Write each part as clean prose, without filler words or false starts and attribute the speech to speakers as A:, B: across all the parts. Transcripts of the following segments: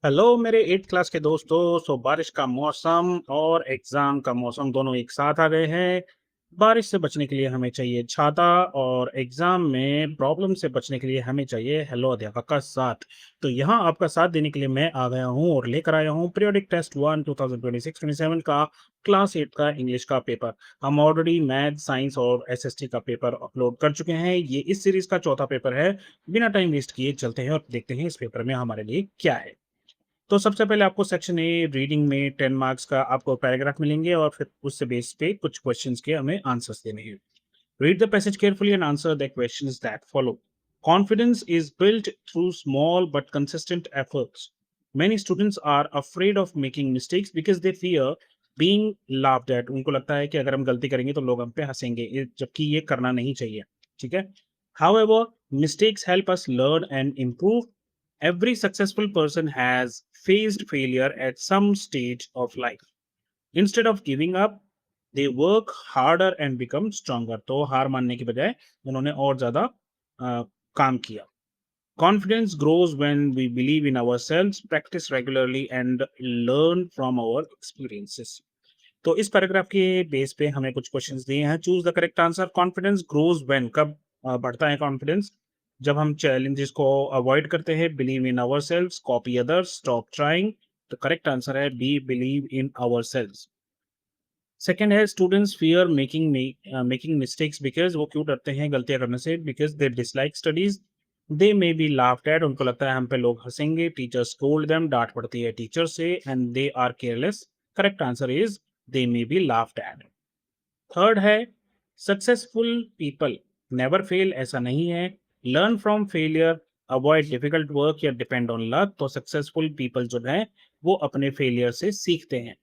A: Hello मेरे 8th class के दोस्तों। बारिश का मौसम और एग्जाम का मौसम दोनों एक साथ आ गए हैं। बारिश से बचने के लिए हमें चाहिए छाता और एग्जाम में प्रॉब्लम से बचने के लिए हमें चाहिए हेलो अध्यापक का साथ। तो यहाँ आपका साथ देने के लिए मैं आ गया हूँ और लेकर आया हूँ पीरियोडिक टेस्ट 1 2026-27 का क्लास 8 का इंग्लिश का पेपर। हम ऑलरेडी मैथ साइंस और एसएसटी का पेपर अपलोड कर चुके हैं। ये इस सीरीज का चौथा पेपर है। बिना टाइम वेस्ट किए चलते हैं और देखते हैं इस पेपर में हमारे लिए क्या है। तो सबसे पहले आपको सेक्शन ए रीडिंग में 10 मार्क्स का आपको पैराग्राफ मिलेंगे और फिर उससे बेस पे कुछ क्वेश्चंस के हमें आंसर्स देने हैं। Read the passage carefully and answer the questions that follow. Confidence is built through small but consistent efforts. Many students are afraid of making mistakes because they fear being laughed at. उनको लगता है कि अगर हम गलती करेंगे तो लोग हम पे हंसेंगे, जबकि ये करना नहीं चाहिए। ठीक है। However, mistakes help us learn and improve. Every successful person has faced failure at some stage of life. Instead of giving up, they work harder and become stronger. तो हार मानने की बजाय उन्होंने और ज्यादा काम किया। Confidence grows when we believe in ourselves, practice regularly, and learn from our experiences. तो इस पैराग्राफ के बेस पे हमें कुछ क्वेश्चंस दिए हैं। Choose the correct answer. Confidence grows when, कब बढ़ता है कॉन्फिडेंस? जब हम चैलेंजेस को अवॉइड करते हैं। Believe in our self, copy others, stop trying. तो करेक्ट आंसर है B, believe in our self. Second है students fear making mistakes because, वो क्यों डरते हैं गलतियां करने से? Because they dislike studies. They may be laughed at, उनको लगता है हम पे लोग हंसेंगे। टीचर्स स्कोल्ड देम, डांट पड़ती है टीचर से। And they are careless. Correct answer is they may be laughed at. Third है सक्सेसफुल पीपल नेवर फेल, ऐसा नहीं है। Learn from failure, avoid difficult work या डिपेंड ऑन लक। तो सक्सेसफुल पीपल जो है वो अपने फेलियर से सीखते हैं।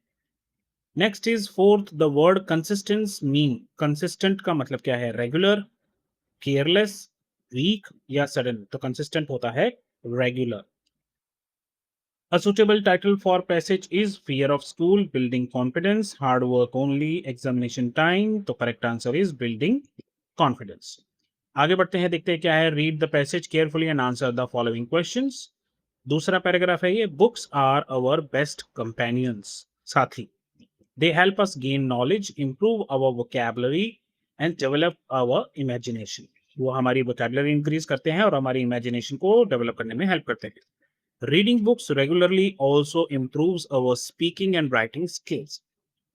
A: Next is fourth, the word consistence mean. Consistent का मतलब क्या है? रेगुलर, केयरलेस, वीक या सडन। तो कंसिस्टेंट होता है regular. A suitable title for passage is Fear of School, Building Confidence, Hard Work Only, Examination Time. तो correct answer is Building Confidence. आगे बढ़ते हैं, देखते हैं क्या है। Read the passage carefully and answer the following questions. दूसरा paragraph है ये। Books are our best companions, साथी। They help us gain knowledge, improve our vocabulary and develop our imagination. वो हमारी vocabulary increase करते हैं और हमारी imagination को develop करने में help करते हैं। Reading books regularly also improves our speaking and writing skills.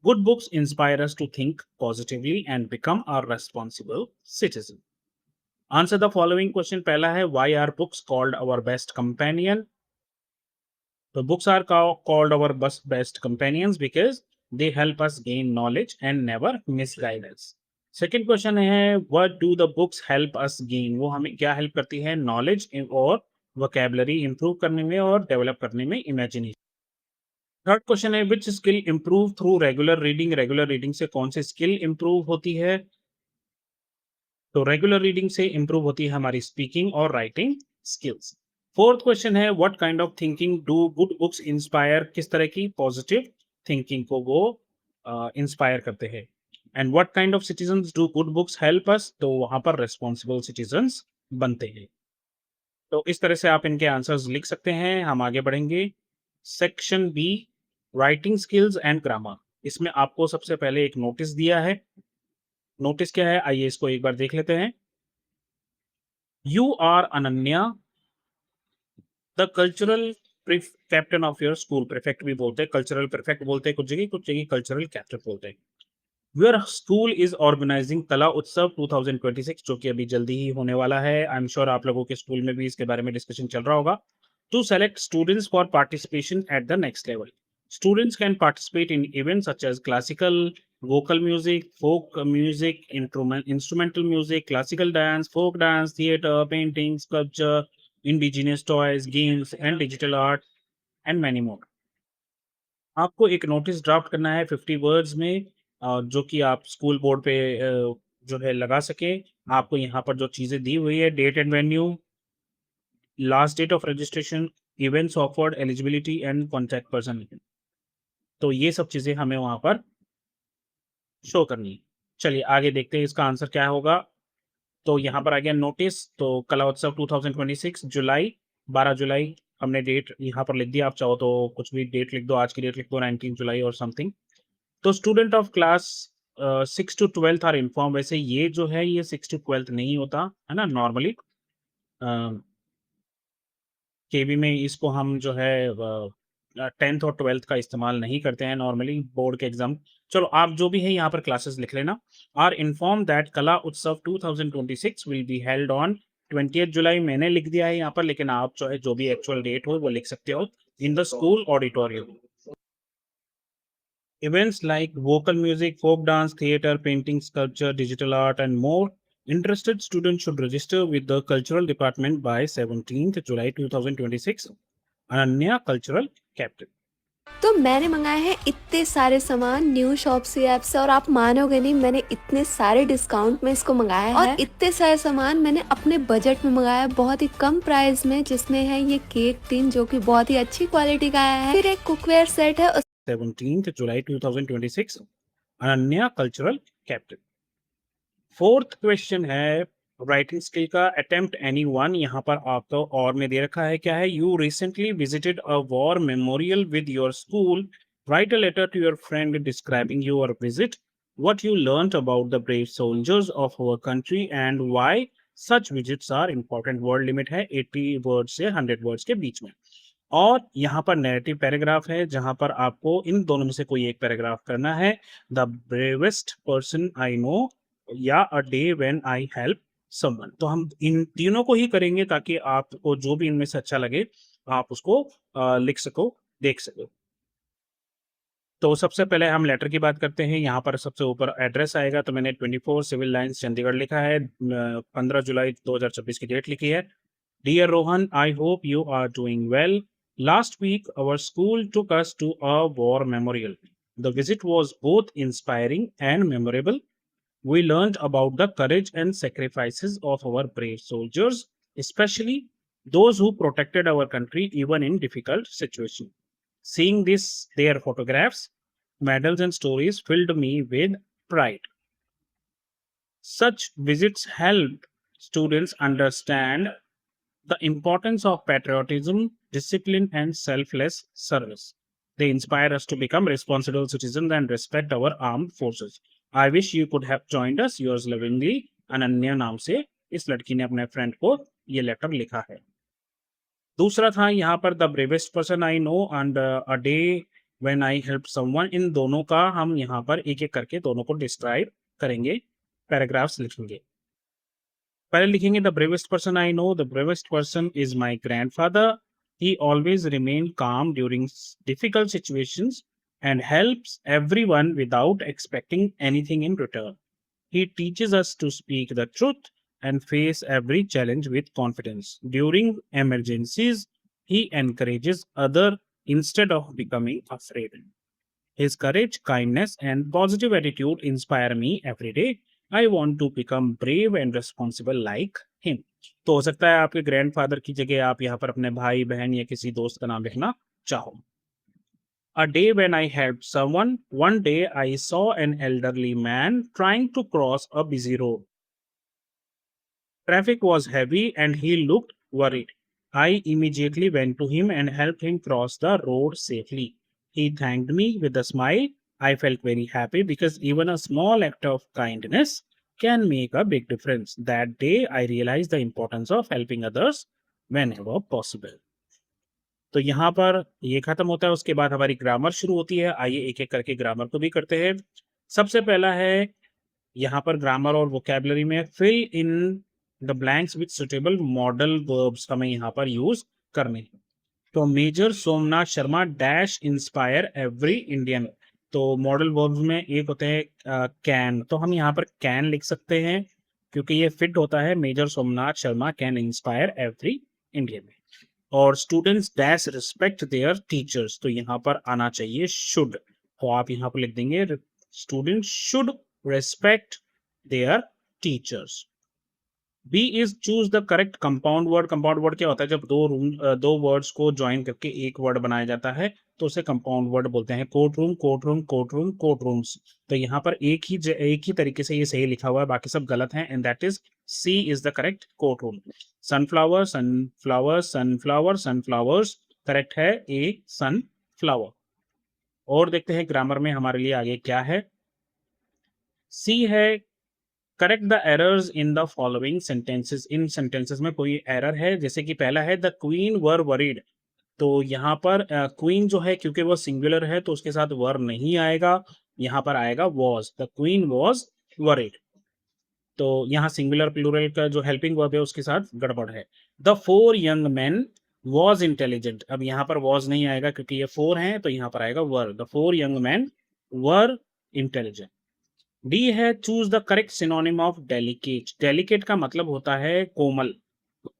A: Good books inspire us to think positively and become a responsible citizen. Answer the following question. पहला है why are books called our best companion? So books are called our best companions because they help us gain knowledge and never misguide us. Second question है what do the books help us gain? वो हमें क्या help करती है? Knowledge और vocabulary improve करने में और develop करने में imagination. थर्ड क्वेश्चन है which skill improve through regular reading? Regular reading से कौन सी स्किल इंप्रूव होती है? तो रेगुलर रीडिंग से इंप्रूव होती है हमारी स्पीकिंग और राइटिंग स्किल्स। फोर्थ क्वेश्चन है what kind of thinking do good books inspire? किस तरह की पॉजिटिव थिंकिंग को वो इंस्पायर करते हैं। And what kind of citizens do good books help us? तो वहां पर रेस्पॉन्सिबल सिटीजंस बनते हैं। तो इस तरह से आप इनके आंसर्स लिख सकते हैं। हम आगे बढ़ेंगे। Section B, writing skills and grammar. इसमें आपको सबसे पहले एक नोटिस दिया है। नोटिस क्या है आइए इसको एक बार देख लेते हैं। You are Ananya the cultural captain of your school. Prefect भी बोलते हैं, कल्चरल प्रीफेक्ट बोलते हैं कुछ जगह कल्चरल कैप्टन बोलते हैं। योर स्कूल इज ऑर्गेनाइजिंग कला उत्सव 2026, जो कि अभी जल्दी ही होने वाला है। आई एम श्योर आप लोगों के स्कूल में भी इसके बारे में डिस्कशन चल रहा होगा। To select students for participation at the next level. Students can participate in events such as classical, vocal music, folk music, instrumental music, classical dance, folk dance, theater, painting, sculpture, indigenous toys, games, and digital art, and many more. आपको एक notice draft करना है 50 words में, जो कि आप school board पे जो है लगा सके। आपको यहाँ पर जो चीज़ें दी हुई है, date and venue, last date of registration, events offered, eligibility and contact person. तो ये सब चीज़ें हमें वहाँ पर शो करनी है। चलिए आगे देखते हैं इसका आंसर क्या होगा। तो यहाँ पर आ गया नोटिस। तो कला उत्सव 2026 जुलाई, 12 जुलाई हमने डेट यहाँ पर लिख दिया, आप चाहो तो कुछ भी डेट लिख दो, आज की डेट लिख दो 19 जुलाई और समथिंग। तो student of class 6 to 12th are inform. वैसे ये जो है ये 6 टू 12th नहीं होता, है ना? नॉर्मली केवी में इसको हम जो है 10th और 12th का इस्तेमाल नहीं करते हैं नॉर्मली बोर्ड के एग्जाम। चलो आप जो भी है यहाँ पर क्लासेस लिख लेना। आर इन्फॉर्म दैट कला उत्सव 2026 will be held on 20th जुलाई। मैंने लिख दिया है यहाँ पर, लेकिन आप जो है जो भी एक्चुअल डेट हो वो लिख सकते हो। In the school auditorium. Events like vocal music, folk dance, theater, painting, sculpture, digital art, and more. Interested students should register with the cultural department by 17th July 2026. Ananya Cultural Captain.
B: तो मैंने मंगाए हैं इतने सारे सामान new Shopsy app से और आप मानोगे नहीं, मैंने इतने सारे डिस्काउंट में इसको मंगाया है और इतने सारे सामान मैंने अपने बजट में मंगाया है, बहुत ही कम प्राइस में, जिसमें है ये केक टिन जो कि बहुत ही अच्छी क्वालिटी का आया है, फिर एक कुकवेयर सेट है।
A: 17th July 2026. Ananya Cultural Captain. Fourth question है राइटिंग स्किल का। Attempt any one. यहाँ पर आपको और में दे रखा है क्या है। You recently visited a war memorial with your school. Write a letter to your friend describing your visit, what you learned about the brave soldiers of our country and why such visits are important। Word limit है 80 word से 100 words के बीच में। और यहाँ पर narrative paragraph है जहां पर आपको इन दोनों में से कोई एक पैराग्राफ करना है। The bravest person I know या a day when I help someone. तो हम इन तीनों को ही करेंगे ताकि आपको जो भी इनमें से अच्छा लगे आप उसको लिख सको, देख सको। तो सबसे पहले हम लेटर की बात करते हैं। यहाँ पर सबसे ऊपर एड्रेस आएगा, तो मैंने 24 सिविल लाइंस चंडीगढ़ लिखा है। 15 जुलाई 2026 की डेट लिखी है। Dear Rohan, I hope you are doing well. Last week, our school took us to a war memorial. The visit was both inspiring and memorable. We learned about the courage and sacrifices of our brave soldiers, especially those who protected our country even in difficult situations. Seeing their photographs, medals, and stories filled me with pride. Such visits helped students understand the importance of patriotism, discipline, and selfless service. They inspire us to become responsible citizens and respect our armed forces. I wish you could have joined us. Yours lovingly, Ananya नाम से इस लड़की ने अपने friend को ये letter लिखा है। दूसरा था यहाँ पर the bravest person I know and a day when I help someone. इन दोनों का हम यहाँ पर एक एक करके दोनों को डिस्क्राइब करेंगे, पैराग्राफ्स लिखेंगे। पहले लिखेंगे the bravest person I no. The bravest person is my grandfather. He always remain काम during difficult situations and helps everyone without expecting anything in return. He teaches us to speak the truth and face every challenge with confidence. During emergencies, he encourages others instead of becoming afraid. His courage, kindness, and positive attitude inspire me every day. I want to become brave and responsible like him. तो हो सकता है आपके grandfather की जगह आप यहाँ पर अपने भाई बहन या किसी दोस्त का नाम लिखना चाहो। A day when I helped someone. One day I saw an elderly man trying to cross a busy road. Traffic was heavy and he looked worried. I immediately went to him and helped him cross the road safely. He thanked me with a smile. I felt very happy because even a small act of kindness can make a big difference. That day I realized the importance of helping others whenever possible. तो यहाँ पर ये खत्म होता है, उसके बाद हमारी ग्रामर शुरू होती है। आइए एक एक करके ग्रामर को भी करते हैं। सबसे पहला है यहाँ पर ग्रामर और वोकैबुलरी में fill in the blanks with suitable modal verbs हमें यहाँ पर यूज करने हैं। तो major Somnath Sharma dash inspire every Indian. तो मॉडल वर्ब्स में एक होते हैं कैन, तो हम यहाँ पर कैन लिख सकते हैं क्योंकि ये फिट होता है। Major Somnath Sharma can inspire every Indian. और students dash respect their teachers, तो यहाँ पर आना चाहिए शुड, तो आप यहाँ पर लिख देंगे students should respect their teachers. B is choose the correct compound word. Compound word क्या होता है? जब दो वर्ड्स को ज्वाइन करके एक वर्ड बनाया जाता है तो उसे कंपाउंड वर्ड बोलते हैं। Court room, court room, court room, court rooms. तो यहाँ पर एक ही तरीके से ये सही लिखा हुआ है, बाकी सब गलत है, and that is C is the correct, courtroom. Sunflower, sunflower, sunflower, sunflowers, correct है ए, सनफ्लावर। और देखते हैं ग्रामर में हमारे लिए आगे क्या है। सी है correct the errors in the following sentences. In sentences में कोई एरर है, जैसे कि पहला है द क्वीन वर वरीड। तो यहाँ पर क्वीन जो है, क्योंकि वो सिंगुलर है तो उसके साथ वर नहीं आएगा, यहाँ पर आएगा was. The queen was worried. तो यहाँ सिंगुलर प्लूरल का जो हेल्पिंग वर्ब है उसके साथ गड़बड़ है। The four young man was intelligent. अब यहाँ पर वॉज नहीं आएगा क्योंकि ये फोर हैं, तो यहाँ पर आएगा were. The four young man were intelligent. D है choose the correct synonym of delicate. Delicate का मतलब होता है कोमल।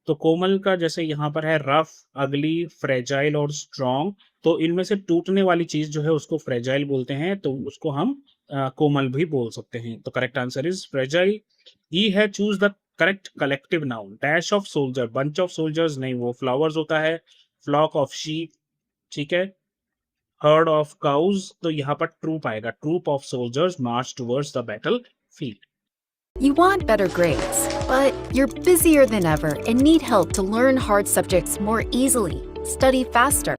A: तो कोमल का जैसे यहाँ पर है रफ, अगली, फ्रेजाइल और स्ट्रॉन्ग। तो इनमें से टूटने वाली चीज जो है उसको फ्रेजाइल बोलते हैं, तो उसको हम कोमल भी बोल सकते हैं। तो करेक्ट आंसर इज फ्रेजाइल। ई है choose the correct collective noun. Dash of soldier, bunch of soldiers नहीं, वो फ्लावर्स होता है। फ्लॉक ऑफ शीप, ठीक है। हर्ड ऑफ काउज, तो यहाँ पर ट्रूप आएगा। Troop of soldiers march towards the battlefield.
C: You want better grades, but you're busier than ever and need help to learn hard subjects more easily. Study faster.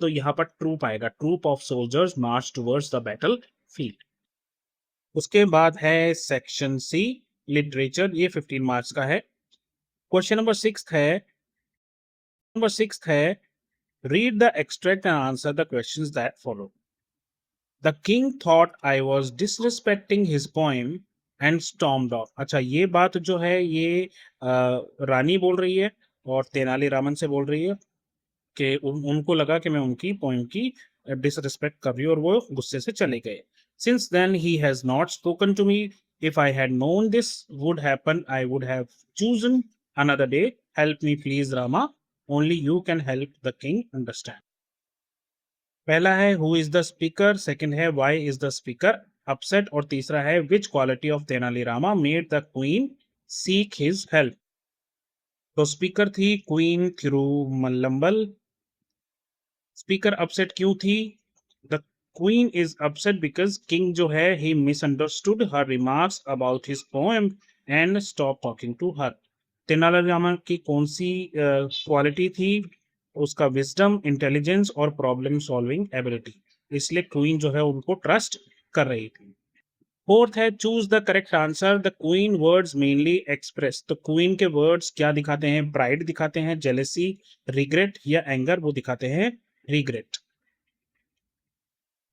A: तो यहाँ पर troop आएगा। Troop of soldiers march towards the battlefield. उसके बाद है section C, literature. ये 15 marks का है। क्वेश्चन नंबर सिक्स है read the extract and answer the questions that follow. The king thought I was disrespecting his poem and stormed of. अच्छा, ये बात जो है ये रानी बोल रही है और तेनालीरामन से बोल रही है कि उनको लगा कि मैं उनकी पोएम की डिसरिस्पेक्ट कर रही हूँ, और वो गुस्से से चले गए। Since then he has not spoken to me. If I had known this would happen I would have chosen another day. Help me please Rama, only you can help the king understand. पहला है who is the speaker, second है why is the speaker upset, और तीसरा है which quality of Tenali Rama made the queen seek his help. तो speaker थी queen Thirumallambal. Speaker upset क्यों थी? The queen is upset because king जो है he misunderstood her remarks about his poem and stop talking to her. Tenali Rama की कौन सी quality थी? उसका विजडम, इंटेलिजेंस और प्रॉब्लम सॉल्विंग एबिलिटी। इसलिए क्वीन जो है उनको ट्रस्ट कर रही थी। फोर्थ है choose the correct answer. The queen words mainly express. तो क्वीन के वर्ड्स क्या दिखाते हैं? प्राइड दिखाते हैं, जेलेसी, रिग्रेट या एंगर, वो दिखाते हैं रिग्रेट।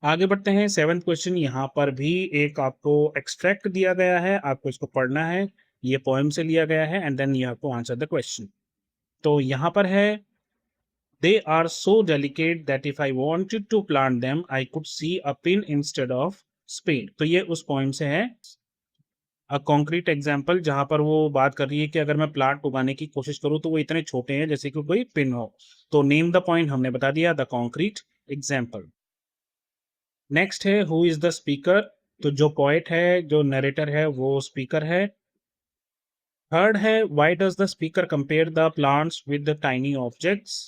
A: आगे बढ़ते हैं। 7th question. यहाँ पर भी एक आपको एक्सट्रैक्ट दिया गया है, आपको इसको पढ़ना है। ये पोएम से लिया गया है and then you have to answer the question. तो यहाँ पर है they are so delicate that if I wanted to plant them I could see a pin instead of spade। तो ये उस पोएम से है। अ कॉन्क्रीट एग्जाम्पल, जहां पर वो बात कर रही है कि अगर मैं प्लांट उगाने की कोशिश करूं तो वो इतने छोटे हैं जैसे कि कोई पिन हो। तो नेम द पॉइंट हमने बता दिया, द कॉन्क्रीट एग्जाम्पल। नेक्स्ट है हु इज द स्पीकर। तो जो पोएट है, जो नरेटर है, वो स्पीकर है। थर्ड है why does the speaker compare the plants with the tiny objects.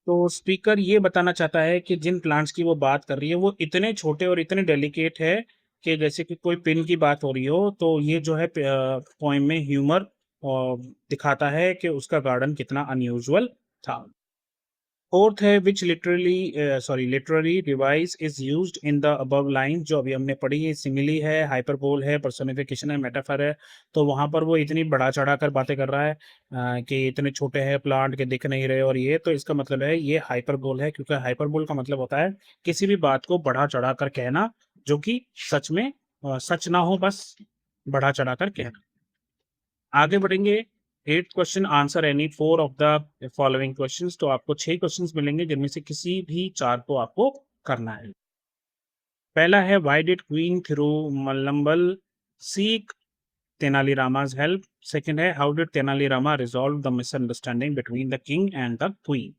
A: तो स्पीकर ये बताना चाहता है कि जिन प्लांट्स की वो बात कर रही है वो इतने छोटे और इतने डेलिकेट है कि जैसे कि कोई पिन की बात हो रही हो। तो ये जो है पोएम में ह्यूमर दिखाता है कि उसका गार्डन कितना अनयूजुअल था। फोर्थ है विच literary device is used in the above line. जो अभी हमने पढ़ी है, सिमिली है, हाइपरबोल है, पर्सोनिफिकेशन है, मेटाफर है। तो वहां पर वो इतनी बढ़ा चढ़ा कर बातें कर रहा है कि इतने छोटे हैं प्लांट के, दिख नहीं रहे, और ये तो इसका मतलब है ये हाइपरबोल है, क्योंकि हाइपरबोल का मतलब होता है किसी भी बात को बढ़ा चढ़ा कर कहना जो कि सच में सच ना हो, बस बढ़ा चढ़ा कर कहना। आगे बढ़ेंगे। 8th question, answer any 4 of the following questions. तो आपको 6 क्वेश्चंस मिलेंगे जिनमें से किसी भी 4 को आपको करना है। पहला है why did queen Thirumallambal seek Tenali Rama's help. Second है how did Tenali Rama resolve the misunderstanding between the king and the queen.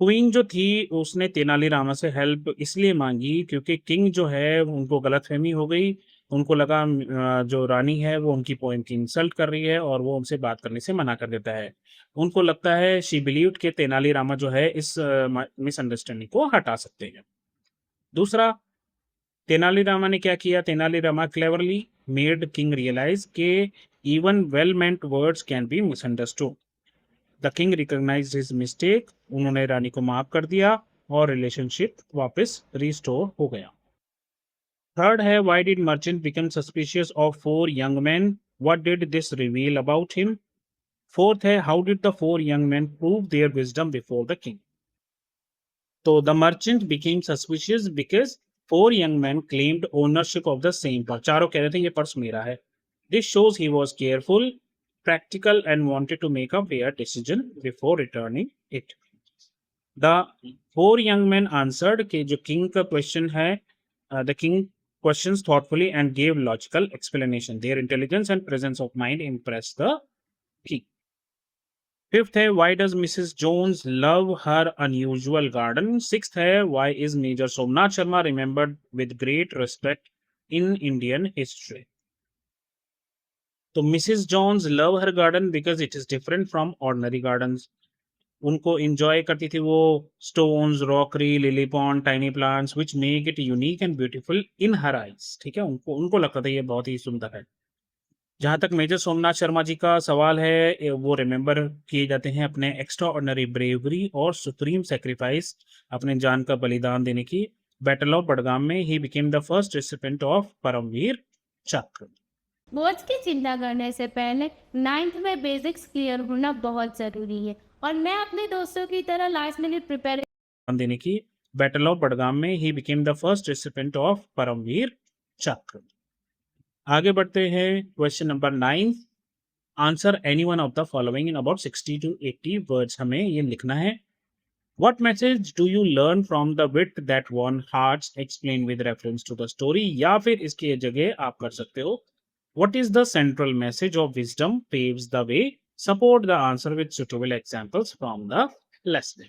A: Queen जो थी उसने तेनालीरामा से हेल्प इसलिए मांगी क्योंकि किंग जो है उनको गलतफहमी हो गई उनको लगा जो रानी है वो उनकी पोएम की इंसल्ट कर रही है और वो उनसे बात करने से मना कर देता है। उनको लगता है शी बिलीव्ड कि तेनालीरामा जो है इस मिसअंडरस्टैंडिंग को हटा सकते हैं। दूसरा, तेनालीरामा ने क्या किया? Tenali Rama cleverly made king realise के even well meant words can be misunderstood. The king recognised his mistake. उन्होंने रानी को माफ कर दिया और रिलेशनशिप वापस रिस्टोर हो गया। थर्ड है, why did merchant become suspicious of four young man? What did this reveal about him? Fourth है, how did the four young man prove their wisdom before the king? तो the merchant became suspicious because four young man claimed ownership of the same purse. चारों कह रहे थे ये purse मेरा है। This shows he was careful, practical, and wanted to make a fair decision before returning it. The four young men answered कि जो king का question है, the king questions thoughtfully and gave logical explanation. Their intelligence and presence of mind impressed the king. Fifth है, why does Mrs. Jones love her unusual garden? Sixth है, why is Major Somnath Sharma remembered with great respect in Indian history? तो Mrs Jones love her garden because it is different from ordinary gardens. उनको enjoy करती थी वो stones, rockery, lily pond, tiny plants which make it unique and beautiful in her eyes. ठीक है, उनको उनको लगता था ये बहुत ही सुंदर है। जहाँ तक मेजर सोमनाथ शर्मा जी का सवाल है, वो रिमेंबर किए जाते हैं अपने एक्स्ट्रा ऑर्डिनरी ब्रेवरी और सुप्रीम सेक्रीफाइस, अपने जान का बलिदान देने की। बैटल ऑफ बडगाम में ही became the first recipient of Paramvir Chakra.
D: Boards की चिंता करने से पहले 9th में बेसिक्स क्लियर होना बहुत ज़रूरी है और मैं अपने दोस्तों की तरह लास्ट मिनट प्रिपेयर
A: देने की। बैटल ऑफ बडगाम में ही became the first recipient of Paramvir Chakra. आगे बढ़ते हैं, question number 9। Answer any one of the following in about 60 to 80 words. हमें ये लिखना है। What message do you learn from the wit that won hearts? Explain with reference to the story। या फिर इसकी जगह आप कर सकते हो What is the central message of wisdom paves the way? Support the answer with suitable examples from the lesson।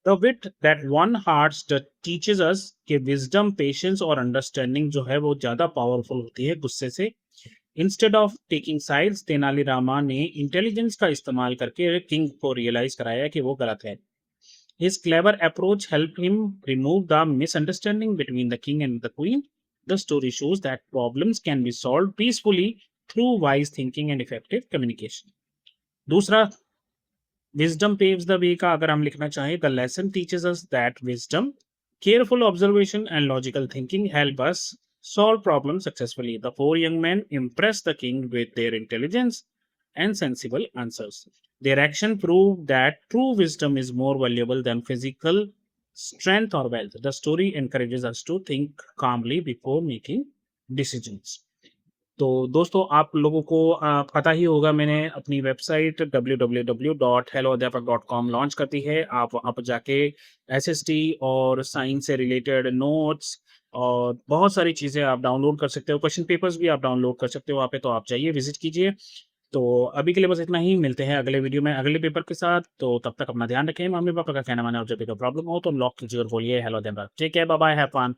A: The wit that won hearts that teaches us कि wisdom, patience और understanding जो है वो ज्यादा powerful होती है गुस्से से। Instead of taking sides, Tenali Rama ने इंटेलिजेंस का इस्तेमाल करके किंग को रियलाइज कराया कि वो गलत है। His clever approach helped him remove the misunderstanding between the king and the queen। The story shows that problems can be solved peacefully through wise thinking and effective communication। दूसरा, wisdom paves the way का अगर हम लिखना चाहें, the lesson teaches us that wisdom, careful observation and logical thinking help us solve problems successfully। The four young men impressed the king with their intelligence and sensible answers। Their action proved that true wisdom is more valuable than physical strength or wealth। The story encourages us to think calmly before making decisions। तो दोस्तों, आप लोगों को पता ही होगा, मैंने अपनी website www.helloadhyaapak.com launch कर दी है। आप वहाँ पर जाके एसएसटी और साइंस से रिलेटेड नोट्स और बहुत सारी चीज़ें आप डाउनलोड कर सकते हो। क्वेश्चन पेपर्स भी आप डाउनलोड कर सकते हो वहाँ पे, तो आप जाइए, विजिट कीजिए। तो अभी के लिए बस इतना ही। मिलते हैं अगले वीडियो में अगले पेपर के साथ। तो तब तक अपना ध्यान रखें। मम्मी पापा का कहना माने और जब भी कोई प्रॉब्लम हो तो लॉक कीजिए और बोलिए hello them. Take care, bye bye, have fun.